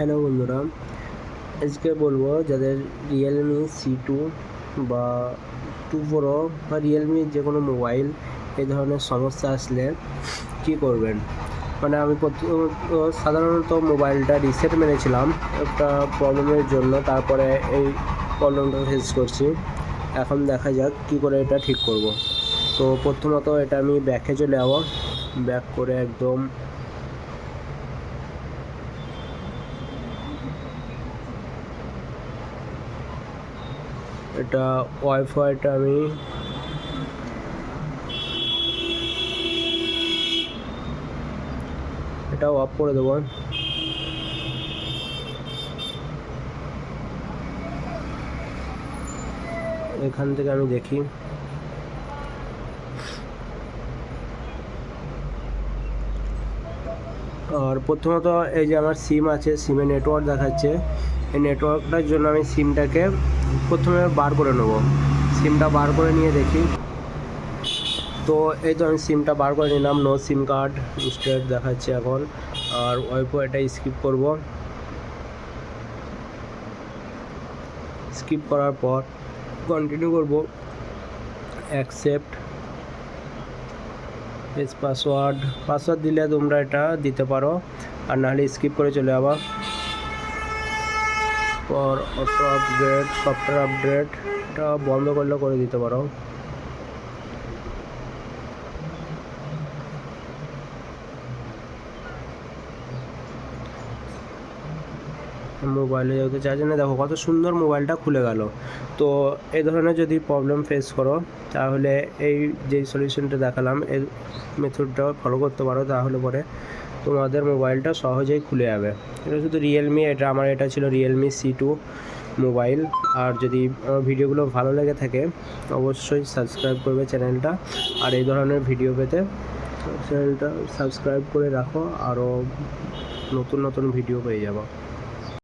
Hello বন্ধুরা, আজকে বলবো যাদের রিয়েলমি C2 বা 2 প্রো বা রিয়েলমির যে কোনো মোবাইল এই ধরনের সমস্যা আসলে কি করবেন। মানে আমি সাধারণত মোবাইলটা রিসেট মেরেছিলাম একটা প্রবলেমের জন্য, তারপরে এই প্রবলেমটা ফেস করছি। এখন দেখা যাক কি করে এটা ঠিক করব। তো প্রথমত এটা আমি ব্যাকে চলে যাবো, ব্যাক করে একদম এটা ওয়াইফাইটা আমি এটা অফ করে দেবো। এখান থেকে আমি দেখি আর প্রথমত এই যে আমার সিম আছে, সিমে নেটওয়ার্ক দেখাচ্ছে। এই নেটওয়ার্কটার জন্য আমি সিমটাকে প্রথমে বার করে নেব। সিমটা বার করে নিয়ে দেখি। তো এই তো আমি সিমটা বার করে নিলাম, নো সিম কার্ড স্টেট দেখাচ্ছে এখন। আর ওয়াইফাইটা স্কিপ করব। স্কিপ করার পর কন্টিনিউ করব, অ্যাকসেপ্ট পাসওয়ার্ড দিলে তোমরা এটা দিতে পারো, আর নাহলে স্কিপ করে চলে যাবা। পর অটো আপগ্রেড, সফটওয়্যার আপডেট এটা বন্ধ করলে করে দিতে পারো। মোবাইলে যেহেতু চার্জ না, দেখো কত সুন্দর মোবাইলটা খুলে গেল। তো এই ধরনের যদি প্রবলেম ফেস করো তাহলে এই যে সলিউশনটা দেখালাম এই মেথডটা ফলো করতে পারো, তাহলে পরে তোমাদের মোবাইলটা সহজেই খুলে যাবে। এটা শুধু রিয়েলমি, এটা ছিল রিয়েলমি C2 মোবাইল। আর যদি আমার ভিডিওগুলো ভালো লেগে থাকে অবশ্যই সাবস্ক্রাইব করবে চ্যানেলটা, আর এই ধরনের ভিডিও পেতে চ্যানেলটা সাবস্ক্রাইব করে রাখো, আরও নতুন ভিডিও পেয়ে যাবো।